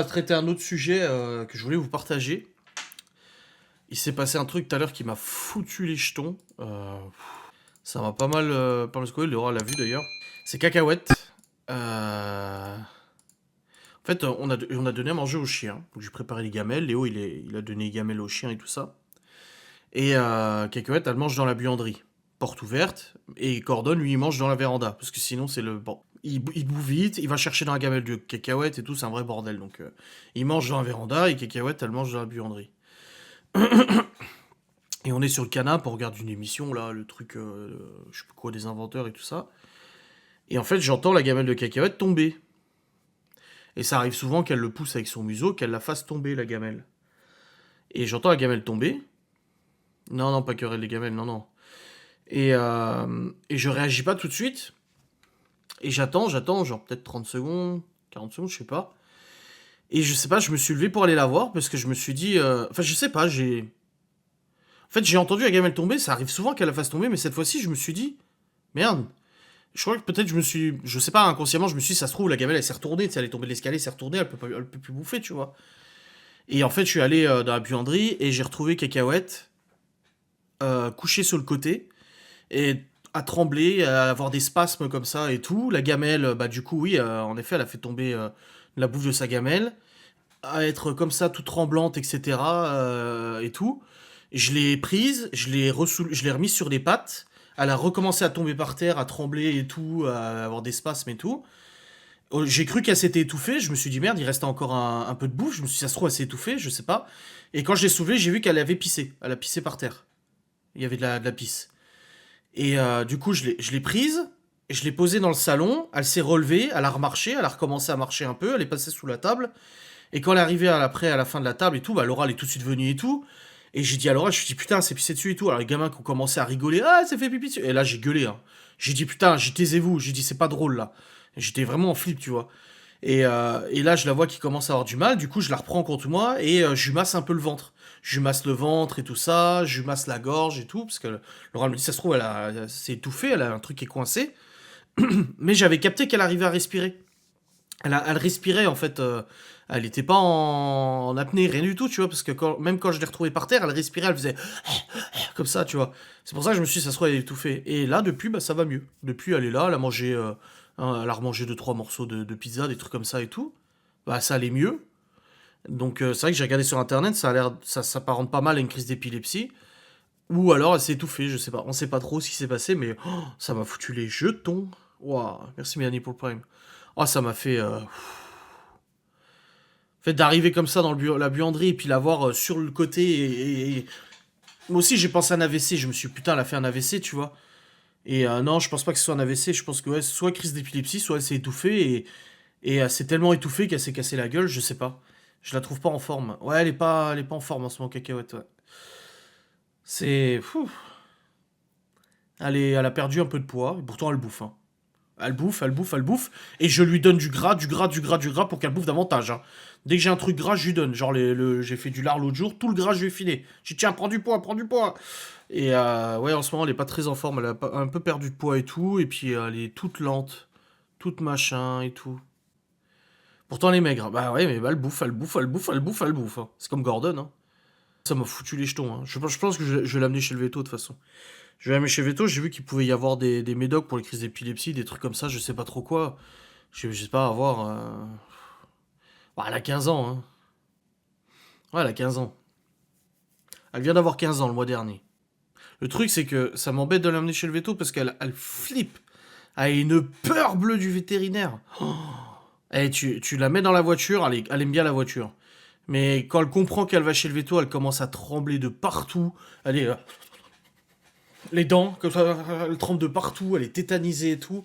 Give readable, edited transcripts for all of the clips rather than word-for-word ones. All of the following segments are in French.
va traiter un autre sujet que je voulais vous partager. Il s'est passé un truc tout à l'heure qui m'a foutu les jetons. Ça m'a pas mal secoué, Laura l'a vu d'ailleurs. C'est Cacahuète. En fait, on a donné à manger au chien. Donc j'ai préparé les gamelles. Léo, il a donné les gamelles au chien et tout ça. Et Cacahuète, elle mange dans la buanderie. Porte ouverte. Et Gordon, lui, il mange dans la véranda. Parce que sinon, c'est le... Bon, il bouffe vite, il va chercher dans la gamelle de Cacahuète et tout, c'est un vrai bordel. Donc il mange dans la véranda et Cacahuète, elle mange dans la buanderie. Et on est sur le canapé, on regarde une émission, là, le truc, je sais plus quoi, des inventeurs et tout ça. Et en fait, j'entends la gamelle de Cacahuète tomber. Et ça arrive souvent qu'elle le pousse avec son museau, qu'elle la fasse tomber, la gamelle. Et j'entends la gamelle tomber. Non, non, pas querelle les gamelles, non, non. Et je réagis pas tout de suite. Et j'attends, genre peut-être 30 secondes, 40 secondes, je sais pas. Et je sais pas, je me suis levé pour aller la voir parce que je me suis dit. Enfin, je sais pas, j'ai. En fait, j'ai entendu la gamelle tomber, ça arrive souvent qu'elle la fasse tomber, mais cette fois-ci, je me suis dit. Merde. Je crois que peut-être je me suis. Je sais pas, inconsciemment, je me suis dit, ça se trouve, la gamelle, elle s'est retournée, tu sais, elle est tombée de l'escalier, elle s'est retournée, elle peut plus bouffer, tu vois. Et en fait, je suis allé dans la buanderie et j'ai retrouvé Cacahuète couchée sur le côté et à trembler, à avoir des spasmes comme ça et tout. La gamelle, bah, du coup, oui, en effet, elle a fait tomber la bouffe de sa gamelle. À être comme ça, toute tremblante, etc. Et tout. Je l'ai prise, je l'ai remise sur des pattes. Elle a recommencé à tomber par terre, à trembler et tout, à avoir des spasmes et tout. Oh, j'ai cru qu'elle s'était étouffée, je me suis dit merde, il restait encore un peu de bouffe, je me suis dit ça se trouve elle s'est étouffée, je sais pas. Et quand je l'ai soulevée, j'ai vu qu'elle avait pissé, elle a pissé par terre. Il y avait de la pisse. Et du coup, je l'ai prise, et je l'ai posée dans le salon, elle s'est relevée, elle a remarché, elle a recommencé à marcher un peu, elle est passée sous la table. Et quand elle est arrivée à la fin de la table et tout, bah Laura elle est tout de suite venue et tout. Et j'ai dit à Laura, je me suis dit putain, c'est pissé dessus et tout. Alors les gamins qui ont commencé à rigoler, ah, c'est fait pipi dessus. Et là j'ai gueulé, hein. J'ai dit putain, taisez-vous. J'ai dit c'est pas drôle là. Et j'étais vraiment en flip, tu vois. Et là je la vois qui commence à avoir du mal. Du coup je la reprends contre moi et je lui masse un peu le ventre. Je lui masse le ventre et tout ça. Je lui masse la gorge et tout. Parce que Laura me dit, ça se trouve, elle s'est étouffée, elle a un truc qui est coincé. Mais j'avais capté qu'elle arrivait à respirer. Elle respirait en fait. Elle était pas en apnée, rien du tout, tu vois, parce que même quand je l'ai retrouvée par terre, elle respirait, elle faisait comme ça, tu vois. C'est pour ça que je me suis dit, ça se trouve, elle est étouffée. Et là, depuis, bah, ça va mieux. Depuis, elle est là, elle a mangé, elle a remangé deux trois morceaux de pizza, des trucs comme ça et tout. Bah, ça allait mieux. Donc, c'est vrai que j'ai regardé sur internet, ça a l'air, ça s'apparente pas mal à une crise d'épilepsie. Ou alors, elle s'est étouffée, je sais pas. On sait pas trop ce qui s'est passé, mais ça m'a foutu les jetons. Waouh, merci Mélanie pour le prime. Oh, ça m'a fait. Fait d'arriver comme ça dans la buanderie et puis la voir sur le côté moi aussi j'ai pensé à un AVC, je me suis dit, putain elle a fait un AVC tu vois. Et non je pense pas que ce soit un AVC, je pense que ouais, soit crise d'épilepsie, soit elle s'est étouffée et elle s'est tellement étouffée qu'elle s'est cassée la gueule, je sais pas. Je la trouve pas en forme. Ouais elle est pas en forme en ce moment Cacahuète ouais. C'est... Fou. Elle a perdu un peu de poids, et pourtant elle bouffe hein. Elle bouffe, elle bouffe, elle bouffe. Et je lui donne du gras, du gras, du gras, du gras pour qu'elle bouffe davantage, hein. Dès que j'ai un truc gras, je lui donne. Genre, j'ai fait du lard l'autre jour, tout le gras, je lui ai filé. J'ai dit, tiens, prends du poids, prends du poids. Et ouais, en ce moment, elle est pas très en forme. Elle a un peu perdu de poids et tout. Et puis, elle est toute lente, toute machin et tout. Pourtant, elle est maigre. Bah ouais, mais bah, elle bouffe, elle bouffe, elle bouffe, elle bouffe, elle bouffe, hein. C'est comme Gordon, hein. Ça m'a foutu les jetons, hein. Je pense que je vais l'amener chez le veto, de toute façon. Je vais l'amener chez le veto, j'ai vu qu'il pouvait y avoir des médocs pour les crises d'épilepsie, des trucs comme ça, je sais pas trop quoi. Je sais pas, avoir. Bah, elle a 15 ans, hein. Ouais, elle a 15 ans. Elle vient d'avoir 15 ans le mois dernier. Le truc, c'est que ça m'embête de l'amener chez le veto parce qu'elle flippe. Elle a une peur bleue du vétérinaire. Oh. Et tu la mets dans la voiture, elle aime bien la voiture. Mais quand elle comprend qu'elle va chez le veto, elle commence à trembler de partout. Elle est. Les dents, comme ça, elle tremble de partout, elle est tétanisée et tout.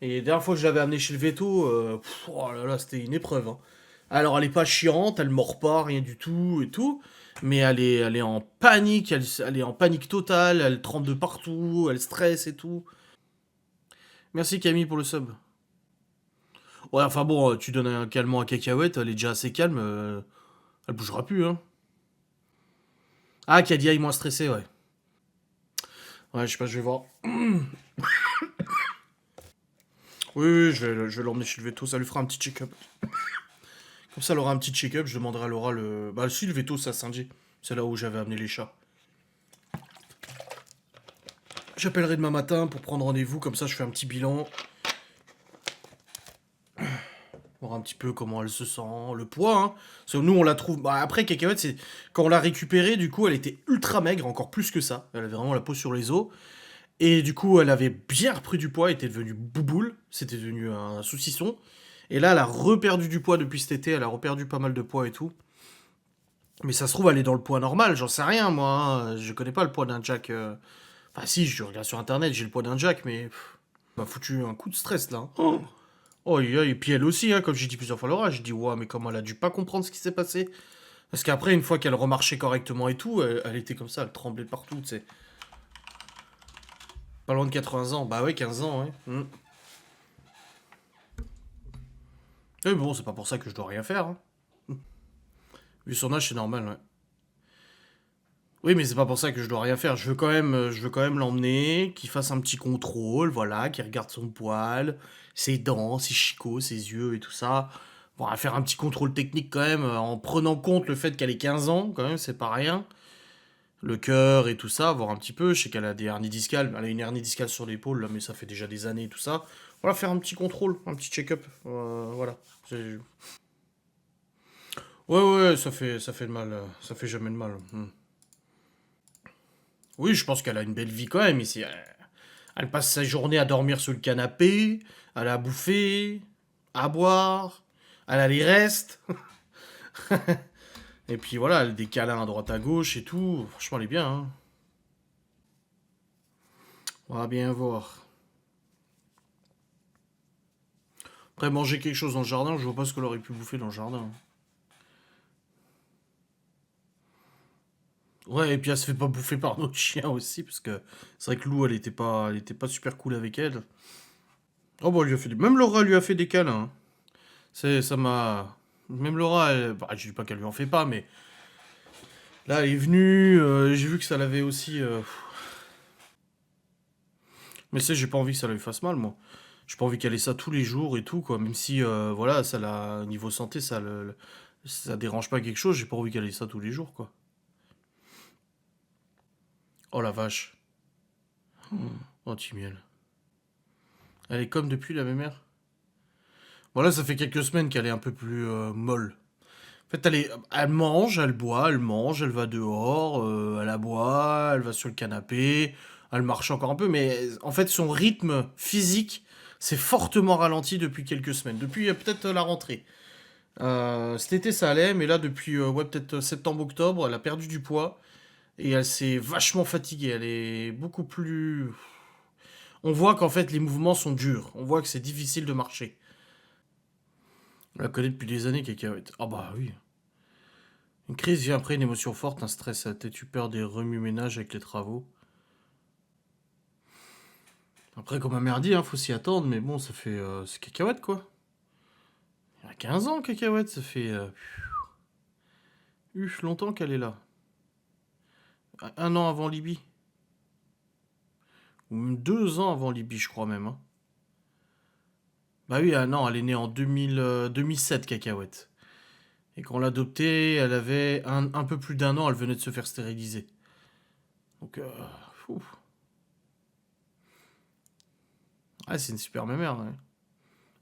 Et la dernière fois que je l'avais amenée chez le veto, oh là là, c'était une épreuve, hein. Alors elle est pas chiante, elle mord pas, rien du tout et tout. Mais elle est en panique, elle est en panique totale, elle tremble de partout, elle stresse et tout. Merci Camille pour le sub. Ouais, enfin bon, tu donnes un calmant à Cacahuète, elle est déjà assez calme, elle bougera plus, hein. Ah, Kadia est moins stressée, ouais. Ouais, je sais pas, je vais voir. Oui, oui, je vais l'emmener chez le veto, ça lui fera un petit check-up. Comme ça, elle aura un petit check-up. Je demanderai à Laura le... Bah si, le veto, c'est à Saint-Dié. C'est là où j'avais amené les chats. J'appellerai demain matin pour prendre rendez-vous. Comme ça, je fais un petit bilan. Voir un petit peu comment elle se sent, le poids, hein. Parce que nous, on la trouve... Bah, après, Cacahuète, c'est... Quand on l'a récupérée, du coup, elle était ultra maigre, encore plus que ça. Elle avait vraiment la peau sur les os. Et du coup, elle avait bien repris du poids, elle était devenue bouboule. C'était devenu un saucisson. Et là, elle a reperdu du poids depuis cet été. Elle a reperdu pas mal de poids et tout. Mais ça se trouve, elle est dans le poids normal. J'en sais rien, moi, hein. Je connais pas le poids d'un Jack. Enfin, si, je regarde sur Internet, j'ai le poids d'un Jack, mais... m'a foutu un coup de stress, là. Oh, oh et puis elle aussi, hein, comme j'ai dit plusieurs fois à Laura, j'ai dit, ouais, mais comment elle a dû pas comprendre ce qui s'est passé. Parce qu'après, une fois qu'elle remarchait correctement et tout, elle était comme ça, elle tremblait de partout, tu sais. Pas loin de 80 ans. Bah ouais, 15 ans, ouais. Mais bon, c'est pas pour ça que je dois rien faire, hein. Vu son âge, c'est normal, ouais. Oui, mais c'est pas pour ça que je dois rien faire. Je veux quand même l'emmener, qu'il fasse un petit contrôle, voilà, qu'il regarde son poil, ses dents, ses chicots, ses yeux et tout ça. Bon, à faire un petit contrôle technique quand même, en prenant compte le fait qu'elle ait 15 ans, quand même, c'est pas rien. Le cœur et tout ça, voir un petit peu. Je sais qu'elle a des hernies discales, elle a une hernie discale sur l'épaule, là, mais ça fait déjà des années et tout ça. Voilà, faire un petit contrôle, un petit check-up. Voilà. Ouais, ouais, ça fait le mal, ça fait jamais de mal. Oui, je pense qu'elle a une belle vie quand même ici. Elle passe sa journée à dormir sur le canapé, elle a à bouffer, à boire, elle a les restes. Et puis voilà, elle a des câlins à droite à gauche et tout. Franchement, elle est bien, hein. On va bien voir. Après, manger quelque chose dans le jardin, je vois pas ce qu'elle aurait pu bouffer dans le jardin. Ouais, et puis elle se fait pas bouffer par notre chien aussi, parce que c'est vrai que Lou, elle était pas super cool avec elle. Oh bah, elle lui a fait même Laura lui a fait des câlins, hein. Ça m'a... Même Laura, bah, je dis pas qu'elle lui en fait pas, mais là, elle est venue, j'ai vu que ça l'avait aussi... Mais c'est, j'ai pas envie que ça lui fasse mal, moi. J'ai pas envie qu'elle ait ça tous les jours et tout, quoi. Même si, voilà, ça l'a... Niveau santé, ça dérange pas quelque chose, j'ai pas envie qu'elle ait ça tous les jours, quoi. Oh la vache. Oh, Timiel. Elle est comme depuis la mémère. Voilà, ça fait quelques semaines qu'elle est un peu plus molle. En fait, elle mange, elle boit, elle mange, elle va dehors, elle aboie, elle va sur le canapé, elle marche encore un peu, mais en fait, son rythme physique s'est fortement ralenti depuis quelques semaines, depuis peut-être la rentrée. Cet été, ça allait, mais là, depuis ouais, peut-être septembre-octobre, elle a perdu du poids et elle s'est vachement fatiguée. Elle est beaucoup plus... On voit qu'en fait, les mouvements sont durs. On voit que c'est difficile de marcher. On la connaît depuis des années, Cacahuète. Ah bah oui. Une crise vient après une émotion forte, un stress à tête, tu peur des remue-ménages avec les travaux. Après, comme ma mère dit, hein, faut s'y attendre, mais bon, ça fait... c'est Cacahuète, quoi. Il y a 15 ans, Cacahuète, ça fait... longtemps qu'elle est là. Un an avant Libye. Ou même 2 ans avant Libye, je crois même, hein. Bah oui, ah non, elle est née en 2007, Cacahuète. Et quand on l'a adoptée, elle avait un peu plus d'1 an, elle venait de se faire stériliser. Donc, fou. Ah, c'est une super mémère, ouais.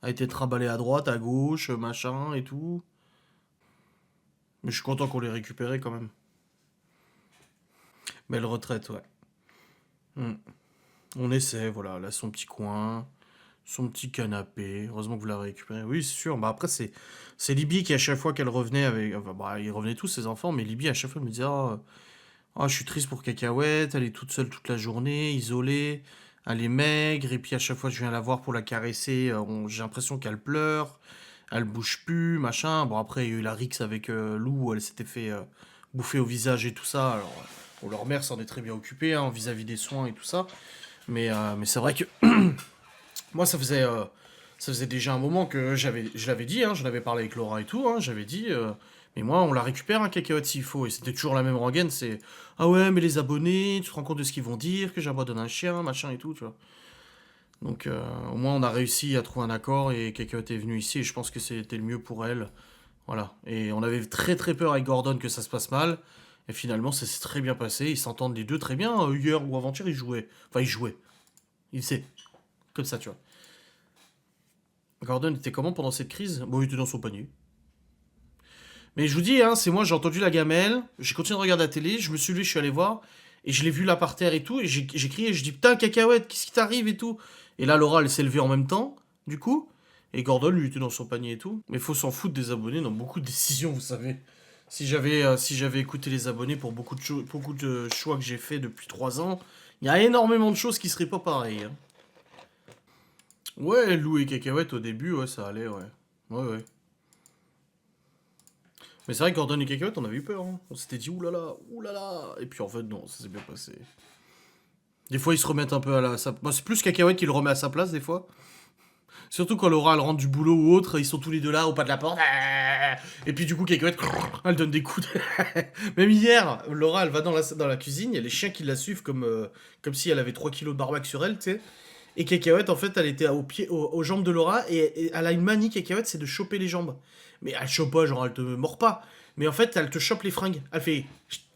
A été trimballée à droite, à gauche, machin et tout. Mais je suis content qu'on l'ait récupéré quand même. Belle retraite, ouais. Hmm. On essaie, voilà. Là, son petit coin, son petit canapé. Heureusement que vous l'avez récupéré. Oui, c'est sûr. Bah après, c'est Libye qui, à chaque fois qu'elle revenait avec. Enfin, bah, ils revenaient tous, ses enfants, mais Libye, à chaque fois, elle me disait ah, je suis triste pour Cacahuète. Elle est toute seule toute la journée, isolée. Elle est maigre. Et puis, à chaque fois, je viens la voir pour la caresser. J'ai l'impression qu'elle pleure. Elle bouge plus, machin. Bon, après, il y a eu la rixe avec Lou, où elle s'était fait bouffer au visage et tout ça. Alors, bon, leur mère s'en est très bien occupée, hein, vis-à-vis des soins et tout ça. Mais c'est vrai que moi, ça faisait déjà un moment que je l'avais dit, hein, j'en avais parlé avec Laura et tout, hein, j'avais dit, mais moi, on la récupère, un cacahuète s'il faut. Et c'était toujours la même rengaine, c'est, ah ouais, mais les abonnés, tu te rends compte de ce qu'ils vont dire, que j'abandonne un chien, machin et tout, tu vois. Donc, au moins, on a réussi à trouver un accord et cacahuète est venue ici, et je pense que c'était le mieux pour elle. Voilà. Et on avait très très peur avec Gordon que ça se passe mal. Et finalement, ça s'est très bien passé. Ils s'entendent les deux très bien. Hier ou avant-hier, ils jouaient. Enfin, ils jouaient. Il sait. Comme ça, tu vois. Gordon était comment pendant cette crise? Bon, il était dans son panier. Mais je vous dis, hein, c'est moi, j'ai entendu la gamelle, j'ai continué de regarder la télé, je me suis levé, je suis allé voir, et je l'ai vu là par terre et tout, et j'ai crié, je dis putain, cacahuète, qu'est-ce qui t'arrive et tout. Et là, Laura, elle s'est levée en même temps, du coup, et Gordon, lui, était dans son panier et tout. Mais faut s'en foutre des abonnés dans beaucoup de décisions, vous savez. Si j'avais écouté les abonnés pour beaucoup de choix que j'ai fait depuis 3 ans, il y a énormément de choses qui seraient pas pareilles, hein. Ouais, Lou et Cacahuète au début, ouais, ça allait, ouais. Ouais, ouais. Mais c'est vrai que Gordon et Cacahuète, on avait eu peur, hein. On s'était dit oulala, oulala. Et puis en fait, non, ça s'est bien passé. Des fois, ils se remettent un peu à la. Bon, c'est plus Cacahuète qui le remet à sa place, des fois. Surtout quand Laura, elle rentre du boulot ou autre, ils sont tous les deux là, au pas de la porte. Et puis du coup, Cacahuète, elle donne des coups. Même hier, Laura, elle va dans la cuisine, il y a les chiens qui la suivent comme si elle avait 3 kilos de barbac sur elle, tu sais. Et Cacahuète, en fait, elle était aux jambes de Laura et elle a une manie, Cacahuète, c'est de choper les jambes. Mais elle chope pas, genre elle te mord pas. Mais en fait, elle te chope les fringues. Elle fait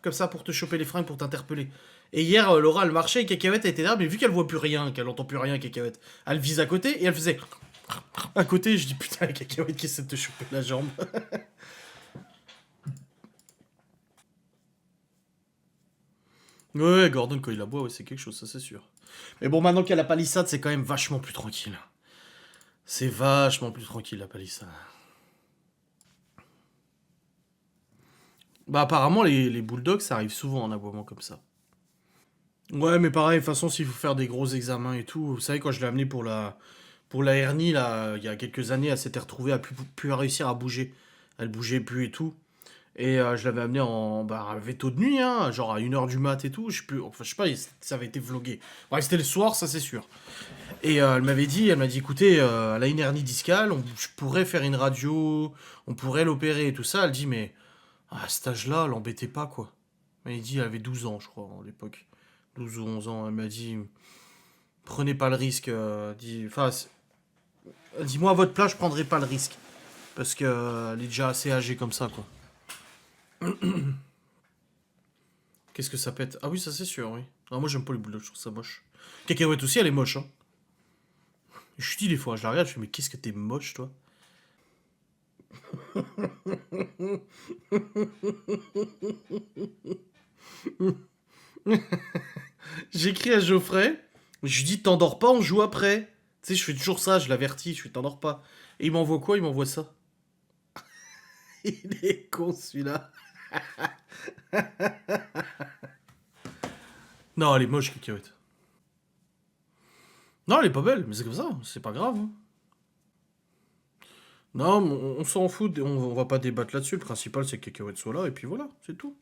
comme ça pour te choper les fringues, pour t'interpeller. Et hier, Laura, elle marchait et Cacahuète était là, mais vu qu'elle voit plus rien, qu'elle entend plus rien, Cacahuète, elle vise à côté et elle faisait à côté. Je dis putain, Cacahuète qui essaie de te choper la jambe. Ouais, Gordon, quand il aboie, ouais, c'est quelque chose, ça c'est sûr. Mais bon, maintenant qu'il y a la palissade, c'est quand même vachement plus tranquille. C'est vachement plus tranquille, la palissade. Bah apparemment les bulldogs ça arrive souvent en aboiement comme ça. Ouais mais pareil, de toute façon s'il faut faire des gros examens et tout, vous savez quand je l'ai amené pour la hernie là, il y a quelques années, elle s'était retrouvée à plus réussir à bouger. Elle bougeait plus et tout. Et je l'avais amené en veto de nuit, hein, genre à 1 heure du mat et tout, je sais pas, ça avait été vlogué. Ouais, c'était le soir, ça c'est sûr. Et elle m'a dit écoutez, elle a une hernie discale, je pourrais faire une radio, on pourrait l'opérer et tout ça. Elle dit mais à cet âge-là, l'embêtez pas, quoi. Elle dit, elle avait 12 ans, je crois, à l'époque. 12 ou 11 ans. Elle m'a dit, prenez pas le risque. Enfin, elle dit, moi, à votre place, je prendrai pas le risque. Parce que elle est déjà assez âgée comme ça, quoi. Qu'est-ce que ça pète? Ah oui, ça c'est sûr, oui. Ah, moi, j'aime pas les bulldogs, je trouve ça moche. Cacahuète aussi, elle est moche, hein. Je dis des fois, je la regarde, je fais, mais qu'est-ce que t'es moche, toi? J'écris à Geoffrey, je lui dis t'endors pas, on joue après. Tu sais, je fais toujours ça, je l'avertis, je fais t'endors pas. Et il m'envoie quoi? Il m'envoie ça. Il est con celui-là. Non, elle est moche, Cacahuète. Non, elle est pas belle, mais c'est comme ça, c'est pas grave, hein. Non, mais on s'en fout, on va pas débattre là-dessus. Le principal, c'est que Cacahuète soit là, et puis voilà, c'est tout.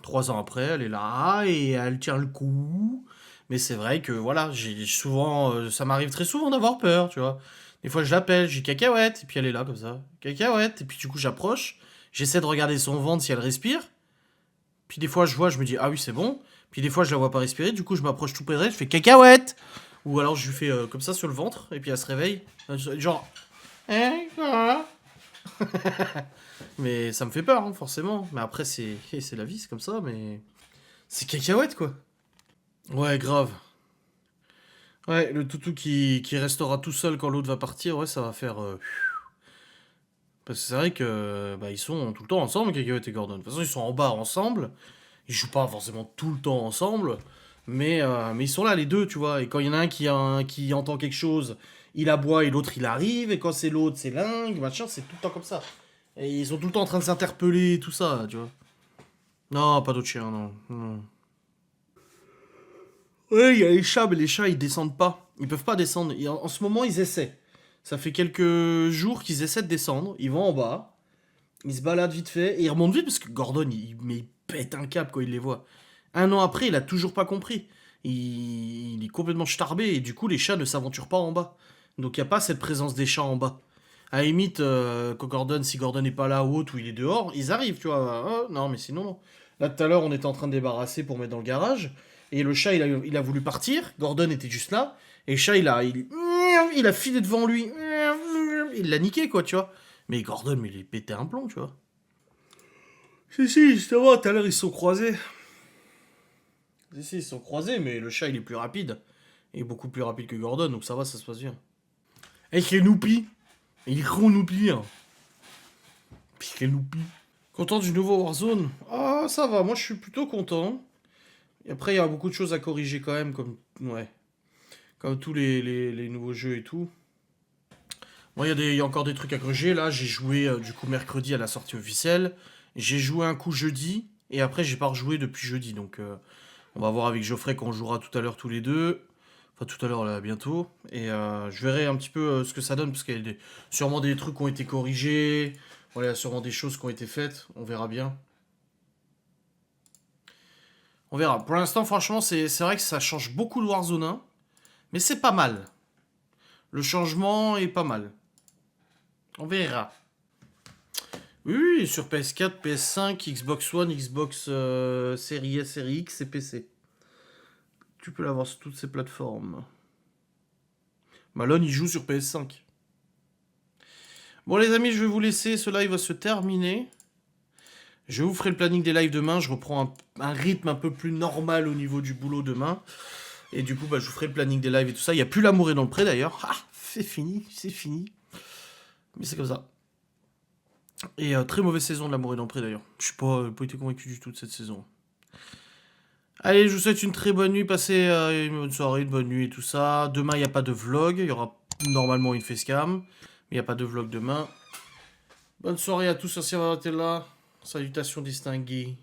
3 ans après, elle est là, et elle tient le coup. Mais c'est vrai que, voilà, j'ai souvent, ça m'arrive très souvent d'avoir peur, tu vois. Des fois, je l'appelle, j'ai Cacahuète, et puis elle est là, comme ça. Cacahuète, et puis du coup, j'approche. J'essaie de regarder son ventre si elle respire. Puis des fois, je vois, je me dis, ah oui, c'est bon. Puis des fois, je la vois pas respirer, du coup, je m'approche tout près d'elle, je fais Cacahuète! Ou alors, je lui fais comme ça sur le ventre, et puis elle se réveille. Genre, hein, quoi. Mais ça me fait peur, hein, forcément. Mais après, c'est la vie, c'est comme ça, mais. C'est Cacahuète, quoi. Ouais, grave. Ouais, le toutou qui restera tout seul quand l'autre va partir, ouais, ça va faire. Parce que c'est vrai que bah, ils sont tout le temps ensemble, Cacahuète et Gordon. De toute façon, ils sont en bas ensemble. Ils jouent pas forcément tout le temps ensemble. Mais ils sont là, les deux, tu vois. Et quand il y en a un qui entend quelque chose, il aboie et l'autre il arrive. Et quand c'est l'autre, c'est lingue, machin, c'est tout le temps comme ça. Et ils sont tout le temps en train de s'interpeller, tout ça, tu vois. Non, pas d'autres chiens, non. Non. Ouais, il y a les chats, mais les chats, ils descendent pas. Ils peuvent pas descendre. En ce moment, ils essaient. Ça fait quelques jours qu'ils essaient de descendre. Ils vont en bas. Ils se baladent vite fait. Et ils remontent vite parce que Gordon, il pète un câble quand il les voit. 1 an après, il a toujours pas compris. Il est complètement starbé. Et du coup, les chats ne s'aventurent pas en bas. Donc, il n'y a pas cette présence des chats en bas. À la limite, si Gordon n'est pas là ou autre, ou il est dehors, ils arrivent, tu vois. Ah, non, mais sinon, non. Là, tout à l'heure, on était en train de débarrasser pour mettre dans le garage. Et le chat, il a voulu partir. Gordon était juste là. Et le chat, il a filé devant lui. Il l'a niqué, quoi, tu vois. Mais Gordon, mais il est pété un plomb, tu vois. Si, justement, tout à l'heure, ils se sont croisés. Si, ils se sont croisés, mais le chat, il est plus rapide. Il est beaucoup plus rapide que Gordon, donc ça va, ça se passe bien. Et Kenoupi. Il est Kenoupi, hein. Puis Kenoupi. Content du nouveau Warzone? Ah, ça va, moi je suis plutôt content. Et après, il y a beaucoup de choses à corriger quand même, comme, ouais, comme tous les nouveaux jeux et tout. Moi, il y a encore des trucs à corriger. Là, j'ai joué du coup mercredi à la sortie officielle. J'ai joué un coup jeudi. Et après, j'ai pas rejoué depuis jeudi. Donc, on va voir avec Geoffrey quand on jouera tout à l'heure tous les deux. Enfin, tout à l'heure, là, bientôt. Et je verrai un petit peu ce que ça donne. Parce qu'il y a sûrement des trucs qui ont été corrigés. Voilà, il y a sûrement des choses qui ont été faites. On verra bien. On verra. Pour l'instant, franchement, c'est vrai que ça change beaucoup le Warzone 1. Mais c'est pas mal. Le changement est pas mal. On verra. Oui, oui, sur PS4, PS5, Xbox One, Xbox Series S, Series X et PC. Tu peux l'avoir sur toutes ces plateformes. Malone, il joue sur PS5. Bon, les amis, je vais vous laisser. Ce live va se terminer. Je vous ferai le planning des lives demain. Je reprends un rythme un peu plus normal au niveau du boulot demain. Et du coup, bah, je vous ferai le planning des lives et tout ça. Il n'y a plus l'amour est dans le pré d'ailleurs. Ah, c'est fini, c'est fini. Mais c'est comme ça. Et très mauvaise saison de l'amour est dans le pré d'ailleurs. Je suis pas été convaincu du tout de cette saison. Allez, je vous souhaite une très bonne nuit. Passez une bonne soirée, une bonne nuit et tout ça. Demain, il n'y a pas de vlog. Il y aura normalement une facecam. Mais il n'y a pas de vlog demain. Bonne soirée à tous, merci d'avoir été là. Salutations distinguées.